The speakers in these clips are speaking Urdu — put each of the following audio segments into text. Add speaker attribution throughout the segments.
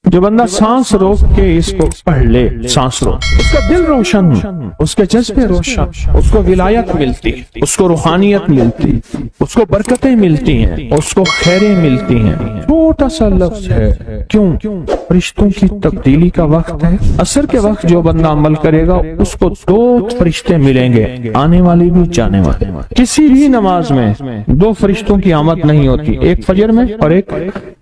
Speaker 1: جو بندہ سانس روک کے اس کو پڑھ لے، سانس روک، اس کا دل روشن، اس کے جذبے روشن، اس کو ولایت ملتی، اس کو روحانیت ملتی، اس کو برکتیں ملتی ہیں، اس کو خیریں ملتی ہیں۔ چھوٹا سا لفظ ہے، کیوں؟ فرشتوں کی تبدیلی کا وقت ہے۔ عصر کے وقت جو بندہ عمل کرے گا اس کو 2 فرشتے ملیں گے، آنے والے بھی جانے والے۔ کسی بھی نماز میں 2 فرشتوں کی آمد نہیں ہوتی، ایک فجر میں اور ایک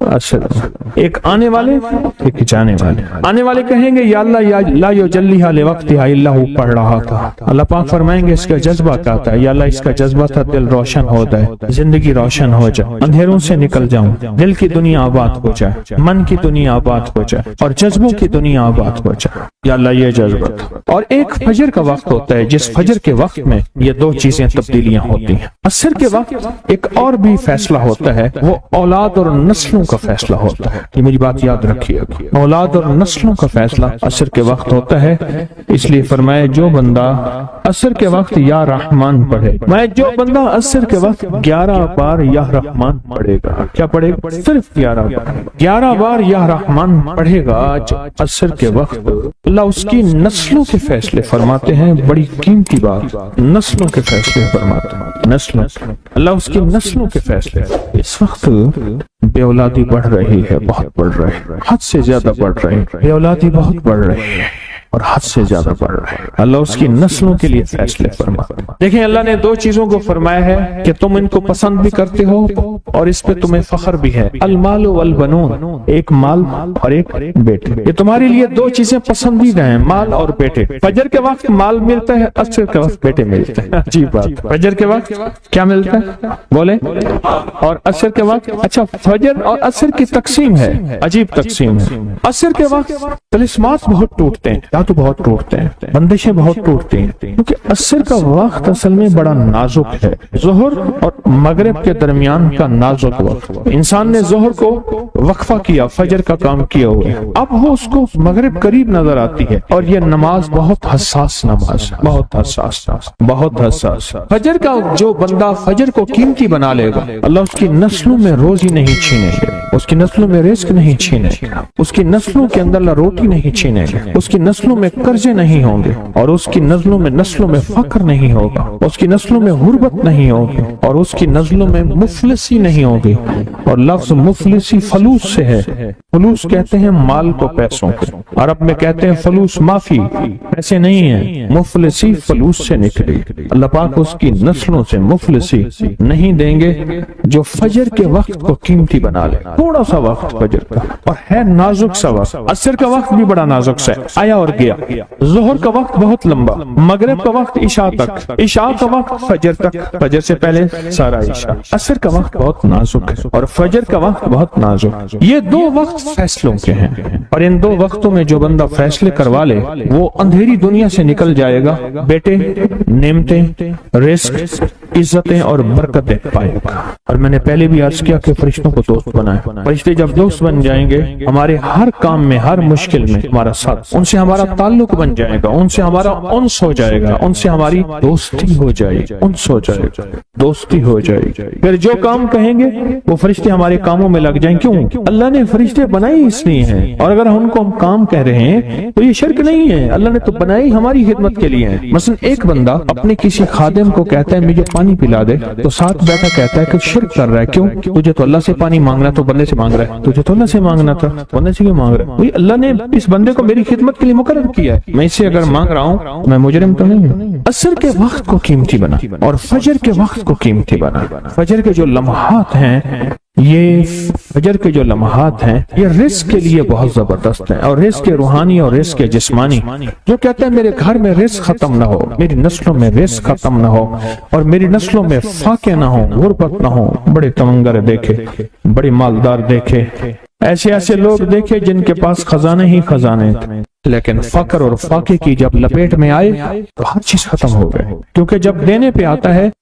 Speaker 1: عصر میں، ایک آنے والے ایک جانے والے۔ آنے والے کہیں گے یا اللہ یا لا یجلیھا لوقتھا الا ہو، پڑھ رہا تھا۔ اللہ پاک فرمائیں گے اس کا جذبہ کیا تھا؟ یا اللہ اس کا جذبہ تھا دل روشن ہو جائے، زندگی روشن ہو جائے، اندھیروں سے نکل جاؤں، دل کی دنیا آباد ہو جائے، من کی دنیا آباد ہو جائے اور جذبوں کی دنیا آباد ہو جائے۔ یا اللہ یہ جذبہ تھا۔ اور ایک فجر کا وقت ہوتا ہے جس فجر کے وقت میں یہ 2 چیزیں تبدیلیاں ہوتی ہیں۔ عصر کے وقت ایک اور بھی فیصلہ ہوتا ہے، وہ اولاد اور نسلوں کا فیصلہ ہوتا ہے۔ یہ میری بات یاد رکھیے، اولاد اور نسلوں کا فیصلہ عصر کے وقت ہوتا ہے۔ اس لیے فرمایا جو بندہ عصر کے وقت یا رحمان پڑھے، میں جو بندہ عصر کے وقت 11 بار یا رحمان پڑھے گا، کیا پڑھے گا؟ صرف 11 بار یا رحمان پڑھے گا عصر کے وقت، اللہ اس کی نسلوں کے فیصلے فرماتے ہیں۔ بڑی قیمتی بات، نسلوں کے فیصلے فرماتے ہیں، نسلوں، اللہ اس کی نسلوں کے فیصلے۔ اس وقت بے اولادی بڑھ رہی ہے، بہت بڑھ رہی ہے، حد سے زیادہ بڑھ رہی ہے، بے اولادی بہت بڑھ رہی ہے اور حد سے زیادہ بڑھ رہا ہے۔ اللہ اس کی نسلوں کے لیے فیصلے فرماتا ہے۔ دیکھیں اللہ نے 2 چیزوں کو فرمایا ہے کہ تم ان کو پسند بھی کرتے ہو اور اس پہ تمہیں فخر بھی ہے، المال والبنون، ایک مال اور ایک بیٹے۔ یہ تمہارے لیے 2 چیزیں پسندیدہ ہیں، مال اور بیٹے۔ فجر کے وقت مال ملتا ہے، عصر کے وقت بیٹے ملتے ہیں۔ عجیب بات، فجر کے وقت کیا ملتا ہے بولے، اور عصر کے وقت، اچھا فجر اور عصر کی تقسیم ہے، عجیب تقسیم ہے۔ عصر کے وقت طلسمات بہت ٹوٹتے ہیں، تو بہت ٹوٹتے ہیں، بندشیں بہت ٹوٹتی ہیں، کیونکہ عصر کا وقت اصل میں بڑا نازک ہے۔ ظہر اور مغرب کے درمیان کا نازک وقت، انسان نے ظہر کو وقفہ کیا، فجر کا کام کیا ہوا، اب وہ اس کو مغرب قریب نظر آتی ہے، اور یہ نماز بہت حساس نماز، بہت حساس، بہت حساس۔ فجر کا جو بندہ فجر کو قیمتی بنا لے گا، اللہ اس کی نسلوں میں روزی نہیں چھینے گا، اس کی نسلوں میں رزق نہیں چھینے گا، اس کی نسلوں کے اندر اللہ روٹی نہیں چھینے گا، اس کی نسلوں میں قرضے نہیں ہوں گے، اور اس کی نسلوں میں فقر نہیں ہوگا، اس کی نسلوں میں غربت نہیں ہوگی، اور اس کی نسلوں میں مفلسی نہیں ہوگی۔ اور لفظ مفلسی فلوس سے ہے، فلوس کہتے ہیں مال کو، پیسوں کو، عرب میں کہتے ہیں فلوس معافی، پیسے نہیں ہیں، مفلسی فلوس سے نکلے۔ اللہ پاک اس کی نسلوں سے مفلسی نہیں دیں گے جو فجر کے وقت کو قیمتی بنا لے۔ تھوڑا سا وقت فجر کا، اور ہے نازک سا وقت، عصر کا وقت بھی بڑا نازک سا ہے، آیا اور گیا۔ ظہر کا وقت بہت لمبا، مغرب کا وقت عشاء تک، عشاء کا وقت فجر تک، فجر سے پہلے سارا عشاء۔ عصر کا وقت بہت نازک ہے اور فجر کا وقت بہت نازک۔ یہ 2 وقت فیصلوں کے ہیں، اور ان 2 وقتوں میں جو بندہ فیصلے کروا لے وہ اندھیری دنیا سے نکل جائے گا، بیٹے، نعمتیں، رزق، عزتیں اور برکتیں پائے گا۔ اور میں نے پہلے بھی عرض کیا کہ فرشتوں کو دوست بنائے، فرشتے جب دوست بن جائیں گے ہمارے ہر کام میں، ہر مشکل میں ہمارا ساتھ، ان سے ہمارا تعلق بن جائے گا، ان سے ہمارا انس ہو جائے گا، ان سے ہماری دوستی ہو جائے گی، انس ہو جائے گا، دوستی ہو جائے گی۔ پھر جو کام کہیں گے وہ فرشتے ہمارے کاموں میں لگ جائیں۔ کیوں؟ اللہ نے فرشتے بنائی اس لیے ہیں، اور اگر ان کو ہم کام کہہ رہے ہیں تو یہ شرک نہیں ہے، اللہ نے تو بنائی ہماری خدمت کے لیے ہے۔ مثلا ایک بندہ اپنے کسی خادم کو کہتا ہے مجھے پانی پلا دے، تو ساتھ بیٹھا کہتا ہے کہ شرک کر رہا ہے۔ کیوں؟ تجھے تو اللہ سے پانی مانگنا تو بندے سے مانگ رہا ہے، تجھے تو اللہ سے مانگنا تھا، بندے سے کیوں مانگ رہا ہے؟ اللہ نے اس بندے کو میری خدمت کے لیے مقرر کیا ہے، میں اسے اگر مانگ رہا ہوں میں مجرم تو نہیں ہوں۔ عصر کے وقت کو قیمتی بنا اور فجر کے وقت کو قیمتی بنا۔ فجر کے جو لمحات ہیں، یہ فجر کے جو لمحات ہیں یہ رزق کے لیے بہت زبردست ہیں، اور رزق روحانی اور رزق جسمانی۔ جو کہتے ہیں میرے گھر میں رزق ختم نہ ہو، میری نسلوں میں رزق ختم نہ ہو، اور میری نسلوں میں فاقے نہ ہو، غربت نہ ہو، بڑے تمنگر دیکھے، بڑے مالدار دیکھے، ایسے لوگ دیکھے جن کے پاس خزانے ہی خزانے تھے، لیکن فقر اور فاقے کی جب لپیٹ میں آئے تو ہر چیز ختم ہو گئے، کیونکہ جب دینے پہ آتا ہے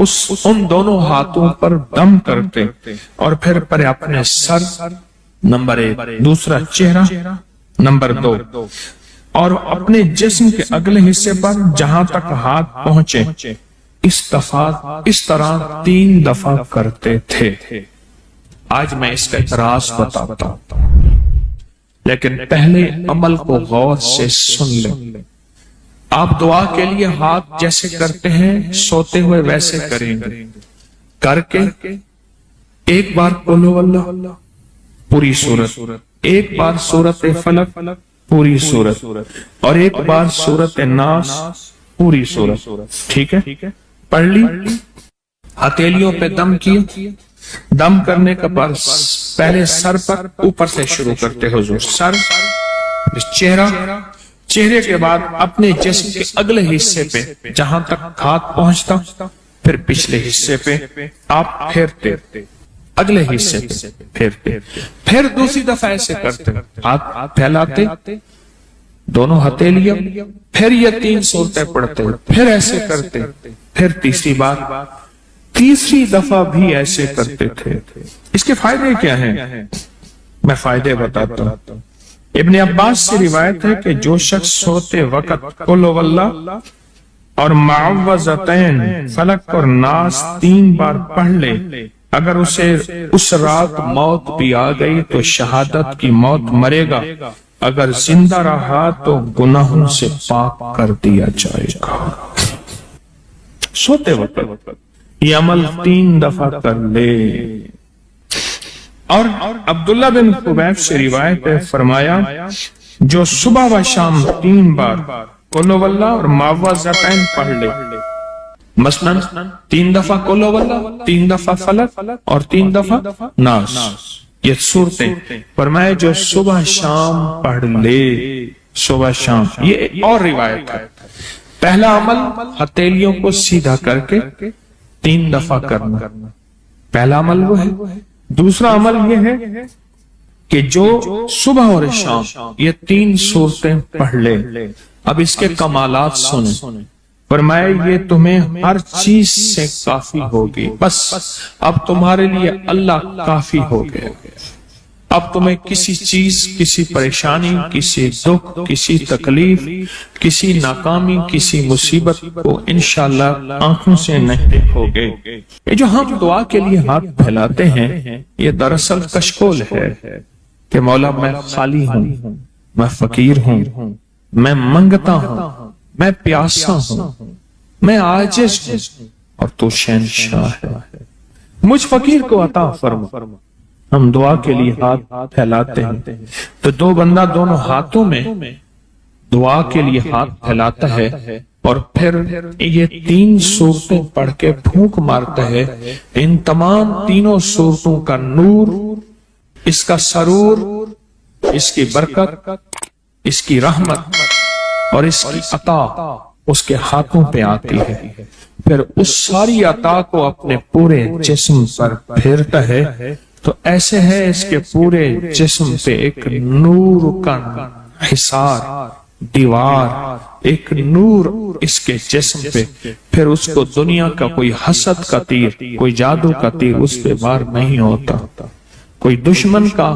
Speaker 1: ان دونوں ہاتھوں پر دم کرتے اور پھر پر اپنے سر نمبر 1، دوسرا چہرہ نمبر 2، اور اپنے جسم کے اگلے حصے پر جہاں تک ہاتھ پہنچے اس طرح 3 دفعہ کرتے تھے۔ آج میں اس کا اعتراض بتاتا ہوں، لیکن پہلے عمل کو غور سے سن لیں۔ آپ دعا کے لیے ہاتھ جیسے کرتے ہیں سوتے ہوئے ویسے کریں گے، کر کے ایک بار قل ہو اللہ پوری سورت، ایک بار سورت فلق پوری سورت، اور ایک بار سورت ناس پوری سورت، ٹھیک ہے؟ پڑھ لی، ہتھیلیوں پہ دم کیا، دم کرنے کا پہلے سر پر اوپر سے شروع کرتے حضور، سر، چہرے کے بعد اپنے جسم کے اگلے حصے پہ جہاں تک ہاتھ پہنچتا، پھر پچھلے حصے پہ آپ پھیرتے، اگلے حصے پہ پھیرتے، پھر دوسری دفعہ ایسے کرتے، ہاتھ پھیلاتے دونوں ہتھیلیاں، پھر یہ 3 صورتیں پڑھتے، پھر ایسے کرتے، پھر تیسری بار، تیسری دفعہ بھی ایسے کرتے تھے۔ اس کے فائدے کیا ہیں؟ میں فائدے بتاتا ہوں۔ ابن عباس سے روایت ہے کہ جو شخص سوتے وقت قل ہو اللہ اور معوذتین فلق اور ناس 3 بار پڑھ لے، اگر اسے اس رات موت بھی آ گئی تو شہادت کی موت مرے گا، اگر زندہ رہا تو گناہوں سے پاک کر دیا جائے گا۔ سوتے وقت یہ عمل 3 دفعہ کر لے۔ اور عبداللہ بن خبیب سے روایت ہے، فرمایا جو صبح و شام 3 بار قل ہو اللہ اور معوذتین پڑھ لے، مثلا 3 دفعہ قل ہو اللہ، 3 دفعہ فلق اور 3 دفعہ ناس، یہ صورتیں، فرمایا جو صبح شام پڑھ لے، صبح شام۔ یہ اور روایت ہے، پہلا عمل ہتھیلیوں کو سیدھا کر کے 3 دفعہ کرنا، پہلا عمل وہ ہے۔ دوسرا عمل یہ ہے کہ جو صبح اور شام یہ 3 صورتیں پڑھ لے۔ اب اس کے کمالات سنیں، فرمایا یہ تمہیں ہر چیز سے کافی ہوگی، بس اب تمہارے لیے اللہ کافی ہو گیا، اب تمہیں کسی چیز، کسی پریشانی، کسی دکھ، کسی تکلیف، کسی ناکامی، کسی مصیبت کو انشاءاللہ آنکھوں سے نہیں دیکھو گے۔ یہ جو ہم دعا کے لیے ہاتھ پھیلاتے ہیں یہ دراصل کشکول ہے کہ مولا میں خالی ہوں، میں فقیر ہوں، میں منگتا ہوں، میں پیاسا ہوں، میں عاجز ہوں، اور تو شہنشاہ ہے، مجھ فقیر کو عطا فرما۔ ہم دعا کے لیے ہاتھ پھیلاتے ہیں تو دو بندہ دونوں ہاتھوں میں دعا کے لیے ہاتھ پھیلاتا ہے اور پھر یہ 3 صورتیں پڑھ کے پھونک مارتا ہے۔ ان تمام تینوں صورتوں کا نور، اس کا سرور، اس کی برکت، اس کی رحمت اور اس کی عطا اس کے ہاتھوں پہ آتی ہے، پھر اس ساری عطا کو اپنے پورے جسم پر پھیرتا ہے تو ایسے ہے اس کے پورے جسم پہ ایک نور کا حصار، دیوار، ایک نور اس کے جسم پہ، پھر اس کو دنیا کا کوئی حسد کا تیر، کوئی جادو کا تیر اس پہ وار نہیں ہوتا، کوئی دشمن کا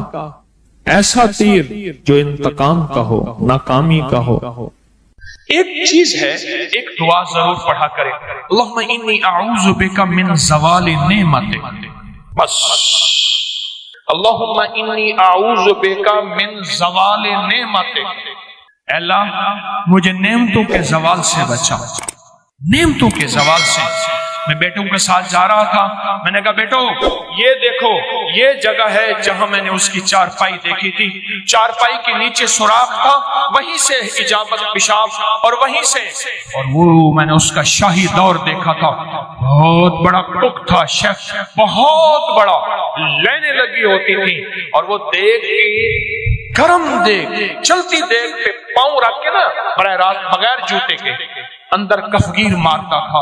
Speaker 1: ایسا تیر جو انتقام کا ہو، ناکامی کا ہو۔ ایک چیز ہے، ایک دعا ضرور پڑھا کرے، اللہم انی اعوذ بک من زوال نعمتک، بس اللہم انی اعوذ بک من زوال نعمتک، اے اللہ مجھے نعمتوں کے زوال سے بچا، نعمتوں کے زوال سے۔ میں بیٹوں کے ساتھ جا رہا تھا، میں نے کہا بیٹو یہ دیکھو یہ جگہ ہے جہاں میں نے اس کی چارپائی دیکھی تھی، چارپائی کے نیچے سوراخ تھا، وہیں سے اجابت پیشاب، اور وہیں سے، اور وہ میں نے اس کا شاہی دور دیکھا تھا، بہت بڑا ٹک تھا شیف، بہت بڑا، لینے لگی ہوتی تھی، اور وہ دیکھ گرم دیکھ، چلتی دیکھ پہ پاؤں رکھ کے نا براہ راست بغیر جوتے کے اندر کفگیر مارتا تھا،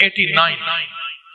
Speaker 1: 89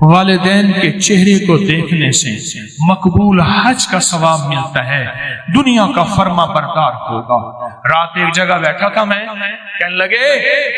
Speaker 1: والدین کے چہرے کو دیکھنے سے مقبول حج کا ثواب ملتا ہے، دنیا کا فرما بردار ہوگا۔ رات ایک جگہ بیٹھا تھا میں، کہنے لگے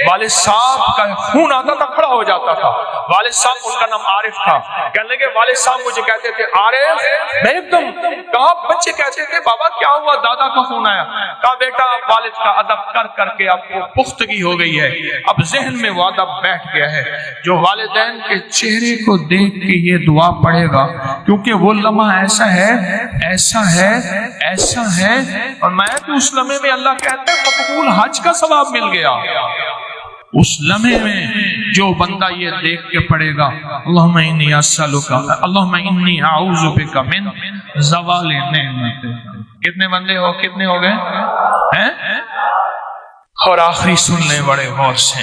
Speaker 1: والد صاحب کا خون آتا تھا، کھڑا ہو جاتا تھا۔ والد صاحب، ان کا نام عارف تھا، کہنے لگے والد صاحب مجھے کہتے تھے عارف، میں ایک دم کہا، بچے کہتے تھے بابا کیا ہوا، دادا کا خون آیا، کہا بیٹا والد کا ادب کر کر کے آپ کو پختگی ہو گئی ہے، اب ذہن میں وہ ادب بیٹھ گیا ہے۔ جو والدین کے چہرے کو دیکھ کے یہ دعا پڑھے گا، کیونکہ وہ لمحہ ایسا ہے ایسا ہے ایسا ہے، اور میں تو اس لمحے میں اللہ کہتا ہے مقبول حج کا ثواب مل گیا۔ اس لمحے میں جو بندہ یہ دیکھ کے پڑھے گا اللہم انی اسألک اللہم انی اعوذ بک من زوال نعمت۔ کتنے بندے ہو، کتنے ہو گئے ہیں؟ اور آخری سن لیں بڑے غور سے،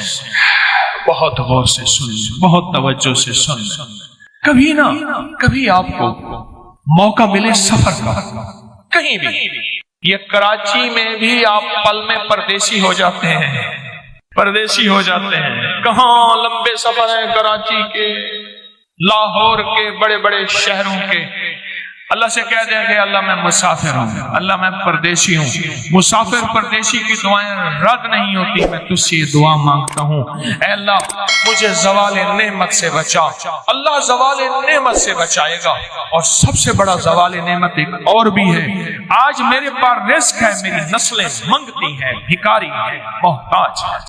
Speaker 1: بہت غور سے سن لیں، بہت توجہ سے سن لیں۔ کبھی نہ کبھی آپ کو موقع ملے سفر کا، کہیں بھی، یہ کراچی میں بھی آپ پل میں پردیسی ہو جاتے ہیں، پردیسی ہو جاتے ہیں۔ کہاں لمبے سفر ہیں کراچی کے، لاہور کے، بڑے بڑے شہروں کے۔ اللہ سے کہہ دیں کہ اللہ میں مسافر ہوں، اللہ میں پردیسی ہوں۔ مسافر پردیسی کی دعائیں رد نہیں ہوتی، میں تجھ سے یہ دعا مانگتا ہوں، اے اللہ مجھے زوال نعمت سے بچا۔ اللہ زوال نعمت سے بچائے گا، اور سب سے بڑا زوال نعمت ایک اور بھی ہے، آج میرے پاس رزق ہے، میری نسلیں منگتی ہیں، بھکاری ہیں، محتاج ہیں۔